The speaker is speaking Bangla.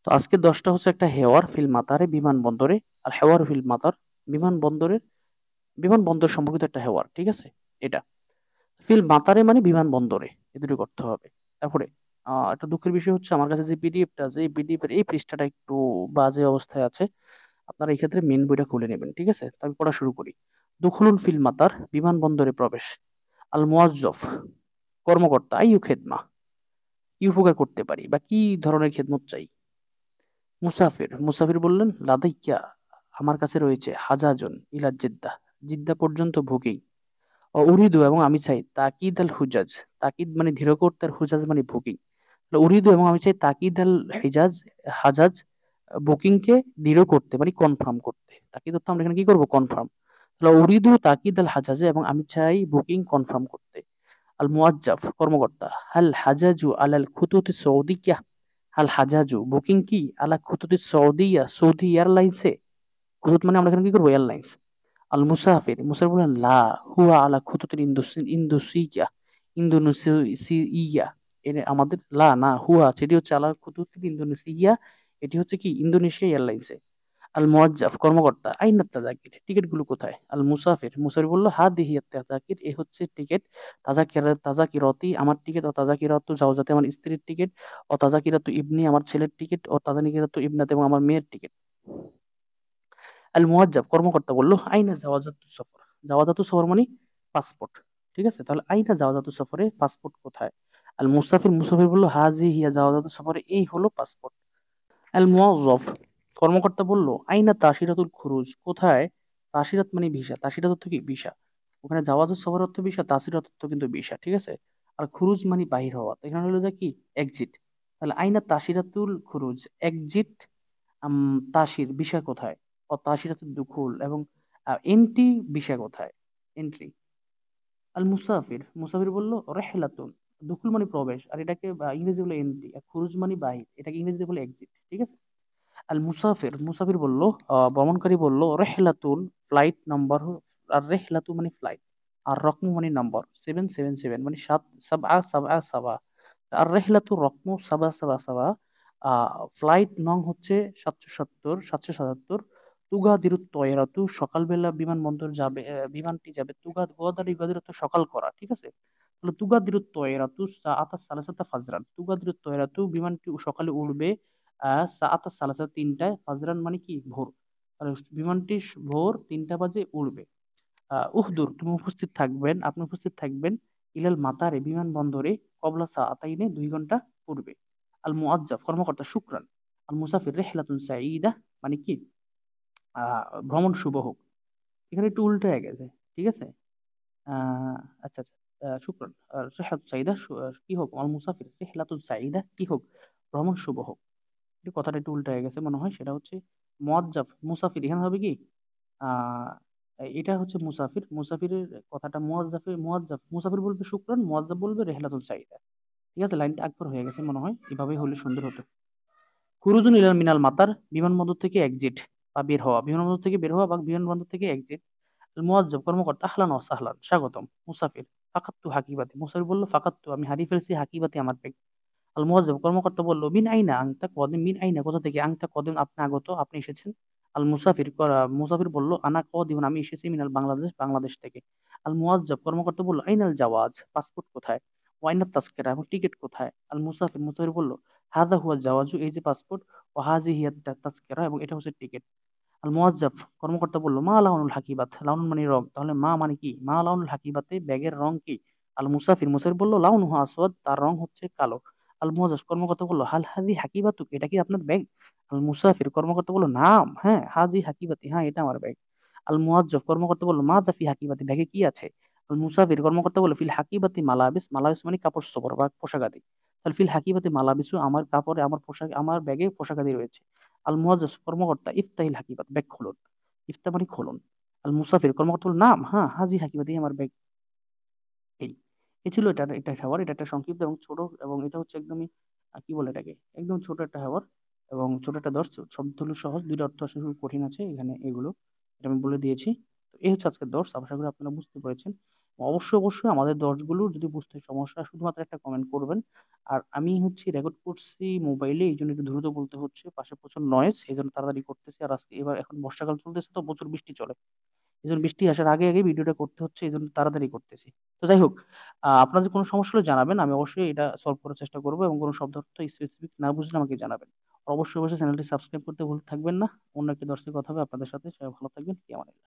তো আজকে 10টা হচ্ছে একটা হেওয়ার ফিল মাতারে বিমানবন্দরে। আর হেওয়ার ফিল মাতার বিমানবন্দরের বিমানবন্দর সম্পর্কিত একটা হেওয়ার, ঠিক আছে? এটা ফিল মাতারে মানে বিমানবন্দরে, এ দুটো করতে হবে। তারপরে একটা দুঃখের বিষয় হচ্ছে আমার কাছে যে পিডিএফটা আছে, এই পিডিএফ এর এই পৃষ্ঠাটা একটু বাজে অবস্থায় আছে। আপনারা এই ক্ষেত্রে মেন বইটা খুলে নেবেন, ঠিক আছে? তো আমি পড়া শুরু করি। দুখুলুন ফিল মাতার বিমানবন্দরে প্রবেশ। আল মুয়াজ্জফ কর্মকর্তা, আইয়ু খেদমা, কি উপকার করতে পারি বা কি ধরনের খেদমত চাই? মুসাফির মুসাফির বললেন, লাদাইয়া আমার কাছে রয়েছে হাজাজন ইলা জিদ্দা, জিদ্দা পর্যন্ত বুকিং। উরিদু এবং আমি চাই তাকিদ আল হুজাজ, তাকিদ মানে ধীর করতে, আর হুজাজ মানে বুকিং। উরিদু এবং আমি চাই তাকিদ আল হিজাজ, হাজাজ বুকিং কে দৃঢ় করতে মানে কনফার্ম করতে। তাকিদ অর্থ আমরা এখানে কি করব? কনফার্ম। তাহলে উরিদু তাকিদ আল হাজাজে, এবং আমি চাই বুকিং কনফার্ম করতে। আল মুয়াজ্জাফ কর্মকর্তা, হাল হাজাজু আলাল খুতুত সৌদিয়া, হাল হাজাজু বুকিং কি আলা খুতুত সৌদিয়া, সৌদি এয়ারলাইন্সে। খুতুত মানে আমরা এখানে কি করবো? এয়ারলাইন্স। আল মুসাফির মুসাফির বললেন, লা হুয়া আলা খুতুতিল ইন্দোসিয়া, ইন্দোনেশিয়া। এর আমাদের লা না হুয়া, সেটি হচ্ছে আলা খুতুতিল ইন্দোনেশিয়া, এটি হচ্ছে কি ইন্দোনেশিয়া এয়ারলাইন্সে। আল মুয়াজ্জাফ কর্মকর্তা, আইনা তাজাকির টিকিট গুলো কোথায়? আল মুসাফির মুসাফির বলল, হা দিহি তাজাকির, এ হচ্ছে টিকিট। তাজাকিরতি আমার টিকিট, ও তাজাকিরাতু জাওজাতে আমার স্ত্রীর টিকিট, ও তাজাকিরাতু ইবনি আমার ছেলের টিকিট, ও তাজাকিরাতু ইবনাতে এবং আমার মেয়ের টিকিট। আল মুয়াজ্জাব কর্মকর্তা বলল, আইনা জাওয়াজাতু সফর, জাওয়াজাতু সফর মানে পাসপোর্ট, ঠিক আছে? তাহলে আইনা জাওয়াজাতু সফরে, পাসপোর্ট কোথায়? আল মুসাফির মুসাফির বলল, হাজি হিয়া জাওয়াজাতু সফরে, এই হলো পাসপোর্ট। আল মুওয়াজ্জফ কর্মকর্তা বলল, আইনা তাশিরাতুল খুরুজ, কোথায়? তাশিরাত মানে ভিসা, তাশিরাত অর্থ কি? ভিসা। ওখানে জাওয়াজুস সফর অর্থ ভিসা, তাশিরাত অর্থ কিন্তু ভিসা, ঠিক আছে? আর খুরুজ মানে বাহির হওয়া, তো এখানে হলো যে কি? এক্সিট। তাহলে আইনা তাশিরাতুল খুরুজ, এক্সিট। তাসির ভিসা কোথায়? ও তাশিরাতুল দুখুল, এবং এন্ট্রি ভিসা কোথায়? এন্ট্রি। আল মুসাফির মুসাফির বলল, রেহলাতুন, দুখুল মানে প্রবেশ, আর এটাকে ইংরেজি বলে এন্ট্রি, আর খুরুজ মানে বাহির, এটাকে ইংরেজিতে বলে এক্সিট, ঠিক আছে? আল মুসাফির মুসাফির বলল, ভ্রমণকারী বলল, রেহলাতুন ফ্লাইট নাম্বার, আর রেহলাতু মানে ফ্লাইট, আর রকম মানে নাম্বার 777 মানে সাত, সাবা সাবা সাবা। আর রেহলাতু রকম সাবা সাবা সাবা। ফ্লাইট নং হচ্ছে 770 777। তুগা দিরুত তয়রাতু, সকালবেলা বিমানবন্দর যাবে, বিমানটি যাবে। তুগা গোয়াদারি গোয়াদারি তো সকাল করা, ঠিক আছে? তাহলে তুগা দিরুত তয়রাতু সাআতা সালাসাতা ফাজরান, তুগা দিরুত তয়রাতু বিমানটি সকালে উড়বে সাআতা সালাসা 3টায়, ফাজরান মানে কি? ভোর। আর বিমানটি ভোর 3টা বাজে উড়বে। উহদুর তুমি উপস্থিত থাকবেন, আপনি উপস্থিত থাকবেন। ইলাল মাতারে বিমানবন্দরে, কবলা সাআতাইনে 2 ঘন্টা পূর্বে। আল মুআজ্জাব কর্মকর্তা, শুকরান। আল মুসাফির রিহলাতুন সাঈদা মানে কি? ভ্রমণ শুভ হোক। এখানে একটু উল্টো হয়ে গেছে, ঠিক আছে? আহ আচ্ছা আচ্ছা। শুকরান। রিহলাতুন সাঈদা কি হোক? আল মুসাফির রিহলাতুন সাঈদা কি হোক? ভ্রমণ শুভ হোক। একটু কথাটা একটু উল্টো হয়ে গেছে মনে হয়, সেটা হচ্ছে মুয়াজ্জাব মুসাফির, এখানে হবে কি? আহ এটা হচ্ছে মুসাফির, মুসাফিরের কথাটা মুয়াজ্জাফের, মুয়াজ্জাফ মুসাফির বলবে শুকরান, মুয়াজ্জাব বলবে রেহলাতুল সাঈদা। ঠিক আছে, লাইনটা আকবর হয়ে গেছে মনে হয়, এভাবেই হলে সুন্দর হতো। খুরুজুন ইলাল মিনাল মাতার, বিমানবন্দর থেকে এক্সিট বা বের হওয়া, বিমানবন্দর থেকে বের হওয়া বা বিমানবন্দর থেকে এক্সিট। মুয়াজ্জব কর্মকর্তা, আহলান ওয়া সাহলান, স্বাগতম। মুসাফির, ফাকাত্তু হাকিবাতি, মুসাফির বলল, ফাকাত্তু আমি হারিয়ে ফেলছি, হাকিবাতি আমার ব্যাগ। আল মুয়াজ্জব কর্মকর্তা বলল, মিন আইনা আনতা কদিম, মিন আইনা কোথা থেকে, আনতা কদিম আপনি আগত, আপনি এসেছেন। আল মুসাফির মুসাফির বলল, আনা কদিম আমি এসেছি, মিনাল বাংলাদেশ, বাংলাদেশ থেকে। আল মুয়াজ্জব কর্মকর্তা বলল, আইনাল জাওয়াজ, পাসপোর্ট কোথায়? ওয়াইনাত তাজকিরা, এবং টিকিট কোথায়? আল মুসাফির মুসাফির বলল, হাদা হুয়া জাওয়াজু, এই যে পাসপোর্ট, ও হাজি হিয়া তাজকিরা, এবং এটা হচ্ছে টিকিট। আল মুয়াজ্জাফ কর্মকর্তা বলল, মা লাউনুল হাকিবাত, লাউনুল মানে রং, তাহলে মা মানে কি? মা লাউনুল হাকিবাতে ব্যাগের রং কি? আল মুসাফির মুসাফির বলল, লাউনুহু আসওয়াদ, তার রং হচ্ছে কালো। আল মুয়াজ্জাফ কর্মকর্তা বলল, হাল হাদি হাকিবাতুক, এটা কি আপনার ব্যাগ? আল মুসাফির কর্মকর্তা বলল, নাম, হ্যাঁ, হাজি হাকিবাতি, হ্যাঁ এটা আমার ব্যাগ। আল মুয়াজ্জাফ কর্মকর্তা বলল, মা দাফি হাকিবাতি, ব্যাগে কি আছে? আল মুসাফির কর্মকর্তা বলল, ফিল হাকিবাতি মালাবিস, মালাবিস মানে কাপড় চোপড় বা পোশাকাদি। তাহলে ফিল হাকিবাতি মালাবিসু, আমার কাপড়ে, আমার পোশাক, আমার ব্যাগে পোশাকাদি রয়েছে। আল মুয়াজ্জাফ কর্মকর্তা, ইফতাহিল হাকিবাত, ব্যাগ খুলুন। ইফতা মানে খুলুন। আল মুসাফির কর্মকর্তা বলল, নাম, হ্যাঁ, হাজি হাকিবাতি, আমার ব্যাগ। এই এই ছিল এটা, এটা খাবার, এটা একটা সংক্ষিপ্ত এবং ছোট, এবং এটা হচ্ছে একদমই কি বলে এটাকে, একদম ছোট একটা খাবার এবং ছোট একটা দর্শ, শব্দগুলো সহজ, দুইটা অর্থ আসলে খুব কঠিন আছে এখানে, এগুলো এটা আমি বলে দিয়েছি। তো এই হচ্ছে আজকের দর্শ, আশা করি আপনারা বুঝতে পেরেছেন। অবশ্যই আমাদের ১০ গুলোর যদি বুঝতে সমস্যা হয় শুধুমাত্র একটা কমেন্ট করবেন। আর আমি হচ্ছি রেকর্ড করছি মোবাইলে এইজন্য একটু দ্রুত বলতে হচ্ছে। পাশে প্রচুর নয়েজ এজন্য তাড়াতাড়ি করতেছি। আর আজকে এবার এখন বর্ষাকাল চলতেছে তো প্রচুর বৃষ্টি চলে। এজন্য বৃষ্টি আসার আগে ভিডিওটা করতে হচ্ছে। এজন্য তাড়াতাড়ি করতেছি। তো যাই হোক, আপনাদের কোনো সমস্যা হলে জানাবেন। আমি অবশ্যই এটা সলভ করার চেষ্টা করব এবং কোনো শব্দ অর্থ স্পেসিফিক না বুঝলে আমাকে জানাবেন। অবশ্যই চ্যানেলটি সাবস্ক্রাইব করতে ভুল থাকবেন না। অন্য একটি দর্শে কথা হবে আপনাদের সাথে। সবাই ভালো থাকবেন। ফি আমানিল্লাহ।